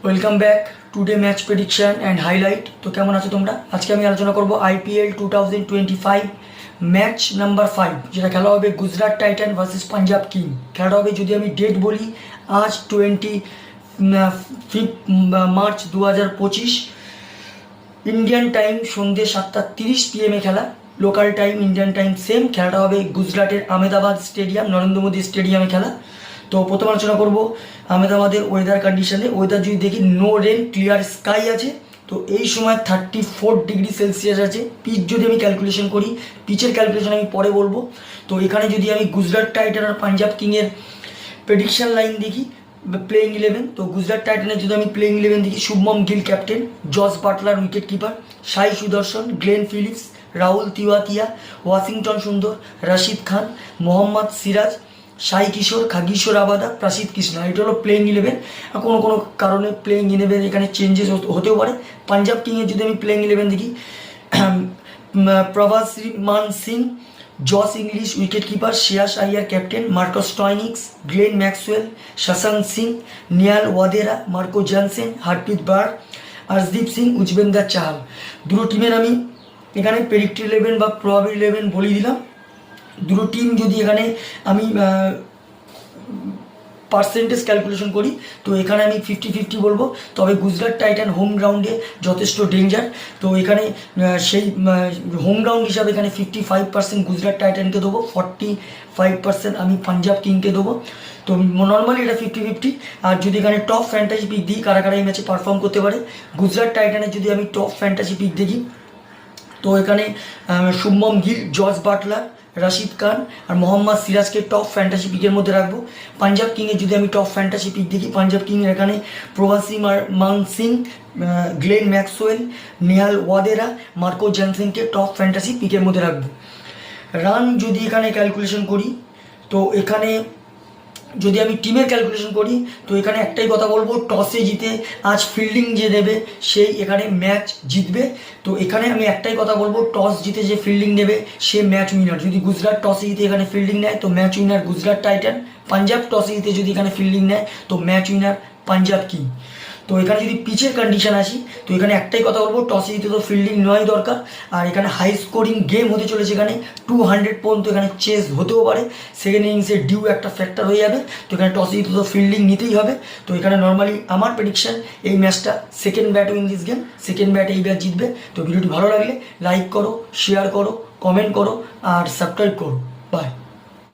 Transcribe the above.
Welcome back today match prediction and highlight. তো কেমন আছো তোমরা? আজকে আমি আলোচনা করব IPL 2025 ম্যাচ নাম্বার 5, যেটা খেলা হবে Gujarat Titan versus Punjab king. খেলাটা হবে, যদি আমি ডেট বলি, আজ 25 মার্চ 2025 ইন্ডিয়ান টাইম সন্ধ্যে 7:30 PM খেলা। Local time Indian time same. খেলাটা হবে গুজরাটের আহমেদাবাদ স্টেডিয়াম, নরেন্দ্র মোদী স্টেডিয়ামে খেলা। তো প্রথম আলোচনা করব আহমেদাবাদের ওয়েদার কন্ডিশনে। ওয়েদার যদি দেখি, নো রেন, ক্লিয়ার স্কাই আছে। তো এই সময় 34 ডিগ্রি সেলসিয়াস আছে। পিচ যদি আমি ক্যালকুলেশন করি, পিচের ক্যালকুলেশন আমি পরে বলবো। তো এখানে যদি আমি গুজরাট টাইটান আর পাঞ্জাব কিংয়ের প্রেডিকশন লাইন দেখি, প্লেইং 11, তো গুজরাট টাইটানের যদি আমি প্লেইং 11 দেখি, Shubman Gill captain, Jos Buttler wicket keeper, Sai Sudharsan, Glenn Phillips, Rahul Tewatia, Washington Sundar, Rashid খান, মোহাম্মদ সিরাজ, সাই কিশোর, খাগিশোর আবাদা, প্রসিদ্ধ কৃষ্ণা। এটা হলো প্লেইং 11। কোনো কোনো কারণে প্লেইং 11 এখানে চেঞ্জেস হতেও পারে। পাঞ্জাব কিংয়ের যদি আমি প্লেইং 11 দেখি, Prabhsimran Singh, Josh Inglis wicket keeper, Shreyas Iyer captain, Marcus Stoinis, Glenn Maxwell, Shashank Singh, Nehal Wadhera, Marco Jansen, Harpreet Brar, Arshdeep Singh, Yuzvendra Chahal. দুটো টিমের আমি এখানে প্রেডিক্টেড 11 বা প্রবাবিল 11 বলে দিলাম। দুটো টিম যদি এখানে আমি পার্সেন্টেজ ক্যালকুলেশন করি, তো এখানে আমি 50-50 বলবো। তবে গুজরাট টাইটান হোম গ্রাউন্ডে যথেষ্ট ডেঞ্জার। তো এখানে সেই হোম গ্রাউন্ড হিসাবে এখানে 55% গুজরাট টাইটানকে দেবো, 45% আমি পাঞ্জাব কিংকে দেবো। তো নর্মালি এটা 50-50। আর যদি এখানে টপ ফ্যান্টাসি পিক দিই, কারা কারা এই ম্যাচে পারফর্ম করতে পারে, গুজরাট টাইটানের যদি আমি টপ ফ্যান্টাসি পিক দেখি, তো এখানে শুভমন গিল, জস বাটলার, রাশিদ খান আর মোহাম্মদ সিরাজকে টপ ফ্যান্টাসি পিকের মধ্যে রাখবো। পাঞ্জাব কিংয়ের যদি আমি টপ ফ্যান্টাসি পিক দেখি, পাঞ্জাব কিংয়ের এখানে Prabhsimran Singh, Glenn Maxwell, Nehal Wadhera, Marco জনসেনকে টপ ফ্যান্টাসি পিকের মধ্যে রাখবো। রান যদি এখানে ক্যালকুলেশন করি, তো এখানে যদি আমি টিমের ক্যালকুলেশন করি, তো এখানে একটাই কথা বলবো, টসে জিতে আজ ফিল্ডিং যে নেবে সেই এখানে ম্যাচ জিতবে। তো এখানে আমি একটাই কথা বলবো, টস জিতে যে ফিল্ডিং নেবে সে ম্যাচ উইনার। যদি গুজরাট টসে জিতে এখানে ফিল্ডিং নেয়, তো match winner Gujarat Titan. Punjab টসে জিতে যদি এখানে ফিল্ডিং নেয়, তো ম্যাচ উইনার পাঞ্জাব কিং। তো এখানে যদি পিচের কন্ডিশন আসি, তো এখানে একটাই কথা বলবো, টসে জিতে তো ফিল্ডিং নেওয়াই দরকার। আর এখানে হাই স্কোরিং গেম হতে চলেছে, এখানে 200 পর্যন্ত এখানে চেস হতেও পারে। সেকেন্ড ইনিংসে ডিউ একটা ফ্যাক্টর হয়ে যাবে। তো এখানে টসে জিতে তো ফিল্ডিং নিতেই হবে। তো এখানে নর্মালি আমার প্রেডিকশন, এই ম্যাচটা second bat win this game, second bat এই ম্যাচ জিতবে। তো ভিডিওটি ভালো লাগলে লাইক করো, শেয়ার করো, কমেন্ট করো আর সাবস্ক্রাইব করো। বাই।